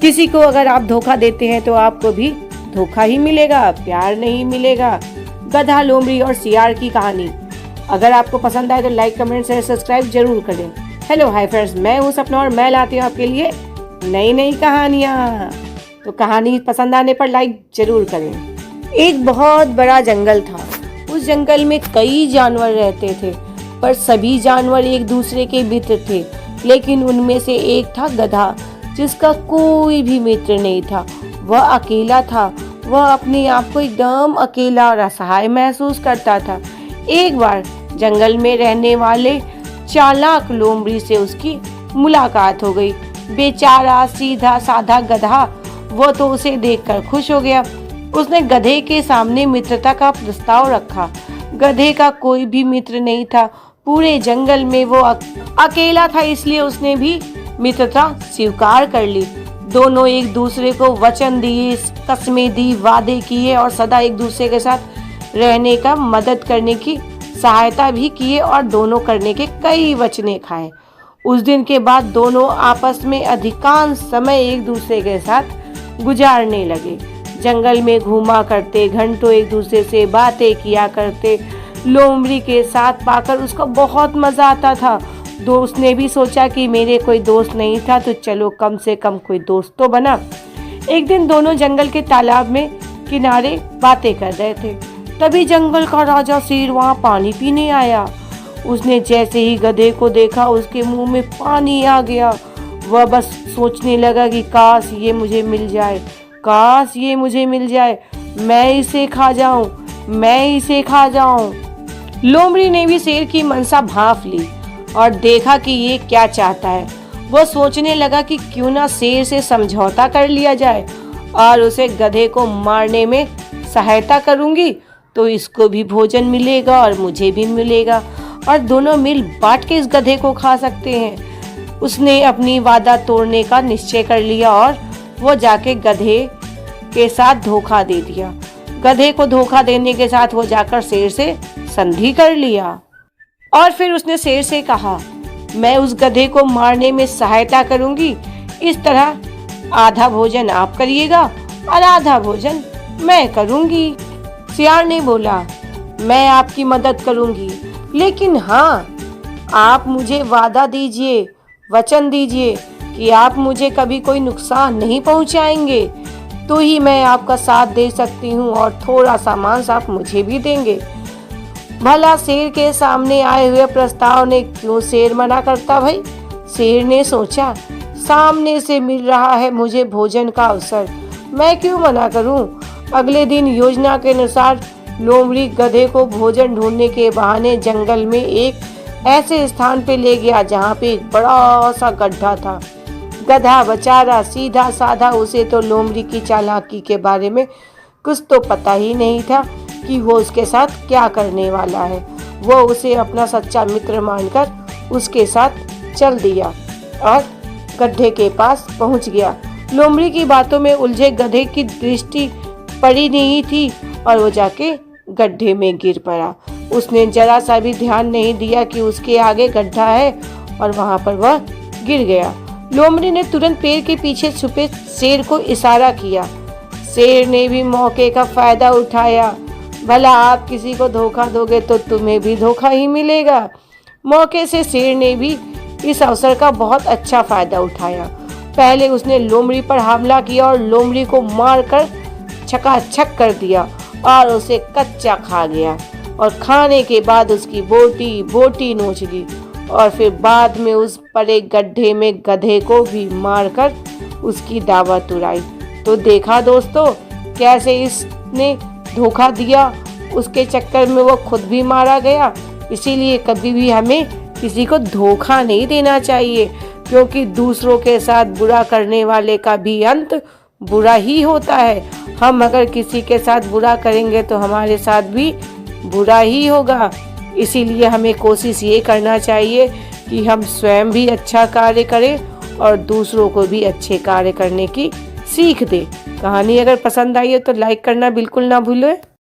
किसी को अगर आप धोखा देते हैं तो आपको भी धोखा ही मिलेगा, प्यार नहीं मिलेगा। गधा, लोमड़ी और सियार की कहानी। अगर आपको पसंद आए तो लाइक, कमेंट, शेयर, सब्सक्राइब जरूर करें। हेलो हाय फ्रेंड्स, मैं हूँ सपना और मैं लाती हूँ आपके लिए नई नई कहानियाँ। तो कहानी पसंद आने पर लाइक जरूर करें। एक बहुत बड़ा जंगल था। उस जंगल में कई जानवर रहते थे, पर सभी जानवर एक दूसरे के मित्र थे। लेकिन उनमें से एक था गधा, जिसका कोई भी मित्र नहीं था। वह अकेला था। वह अपने आप को एकदम अकेला और असहाय महसूस करता था। एक बार जंगल में रहने वाले चालाक लोमड़ी से उसकी मुलाकात हो गई। बेचारा सीधा साधा गधा, वो तो उसे देखकर खुश हो गया। उसने गधे के सामने मित्रता का प्रस्ताव रखा। गधे का कोई भी मित्र नहीं था। पूरे जंगल में वो अकेला था, इसलिए उसने भी मित्रता स्वीकार कर ली। दोनों एक दूसरे को वचन दिए, कस्में दी, वादे किए और सदा एक दूसरे के साथ रहने का, मदद करने की सहायता भी किए और दोनों करने के कई वचने खाए। उस दिन के बाद दोनों आपस में अधिकांश समय एक दूसरे के साथ गुजारने लगे। जंगल में घूमा करते, घंटों एक दूसरे से बातें किया करते। लोमड़ी के साथ पाकर उसको बहुत मजा आता था। दोस्त ने भी सोचा कि मेरे कोई दोस्त नहीं था तो चलो कम से कम कोई दोस्त तो बना। एक दिन दोनों जंगल के तालाब में किनारे बातें कर रहे थे। तभी जंगल का राजा शेर वहां पानी पीने आया। उसने जैसे ही गधे को देखा, उसके मुंह में पानी आ गया। वह बस सोचने लगा कि काश ये मुझे मिल जाए, काश ये मुझे मिल जाए, मैं इसे खा जाऊं, मैं इसे खा जाऊं। लोमड़ी ने भी शेर की मनसा भांप ली और देखा कि ये क्या चाहता है। वो सोचने लगा कि क्यों ना शेर से समझौता कर लिया जाए और उसे गधे को मारने में सहायता करूंगी तो इसको भी भोजन मिलेगा और मुझे भी मिलेगा और दोनों मिल बांट के इस गधे को खा सकते हैं। उसने अपनी वादा तोड़ने का निश्चय कर लिया और वो जाके गधे के साथ धोखा दे दिया। गधे को धोखा देने के साथ वो जाकर शेर से संधि कर लिया और फिर उसने शेर से कहा, मैं उस गधे को मारने में सहायता करूंगी। इस तरह आधा भोजन आप करिएगा और आधा भोजन मैं करूंगी। सियार ने बोला, मैं आपकी मदद करूंगी, लेकिन हाँ, आप मुझे वादा दीजिए, वचन दीजिए कि आप मुझे कभी कोई नुकसान नहीं पहुंचाएंगे, तो ही मैं आपका साथ दे सकती हूँ और थोड़ा सा मांस आप मुझे भी देंगे। भला शेर के सामने आए हुए प्रस्ताव ने क्यों शेर मना करता भाई? शेर ने सोचा, सामने से मिल रहा है मुझे भोजन का अवसर, मैं क्यों मना करूं। अगले दिन योजना के अनुसार लोमड़ी गधे को भोजन ढूंढने के बहाने जंगल में एक ऐसे स्थान पे ले गया जहाँ पे एक बड़ा सा गड्ढा था। गधा बेचारा सीधा साधा, उसे तो लोमड़ी की चालाकी के बारे में कुछ तो पता ही नहीं था कि वो उसके साथ क्या करने वाला है। वो उसे अपना सच्चा मित्र मानकर उसके साथ चल दिया और गड्ढे के पास पहुंच गया। लोमड़ी की बातों में उलझे गधे की दृष्टि पड़ी नहीं थी और वो जाके गड्ढे में गिर पड़ा। उसने जरा सा भी ध्यान नहीं दिया कि उसके आगे गड्ढा है और वहां पर वह गिर गया। लोमड़ी ने तुरंत पेड़ के पीछे छुपे शेर को इशारा किया। शेर ने भी मौके का फायदा उठाया। भला आप किसी को धोखा दोगे तो तुम्हें भी धोखा ही मिलेगा। मौके से शेर ने भी इस अवसर का बहुत अच्छा फायदा उठाया। पहले उसने लोमड़ी पर हमला किया और लोमड़ी को मारकर चकाचक कर दिया और उसे कच्चा खा गया और खाने के बाद उसकी बोटी बोटी नोच ली और फिर बाद में उस पड़े गड्ढे में गधे को भी मारकर उसकी दावत उड़ाई। तो देखा दोस्तों, कैसे इसने धोखा दिया, उसके चक्कर में वो खुद भी मारा गया। इसीलिए कभी भी हमें किसी को धोखा नहीं देना चाहिए, क्योंकि दूसरों के साथ बुरा करने वाले का भी अंत बुरा ही होता है। हम अगर किसी के साथ बुरा करेंगे तो हमारे साथ भी बुरा ही होगा। इसीलिए हमें कोशिश ये करना चाहिए कि हम स्वयं भी अच्छा कार्य करें और दूसरों को भी अच्छे कार्य करने की सीख दें। कहानी अगर पसंद आई हो तो लाइक करना बिल्कुल ना भूलें।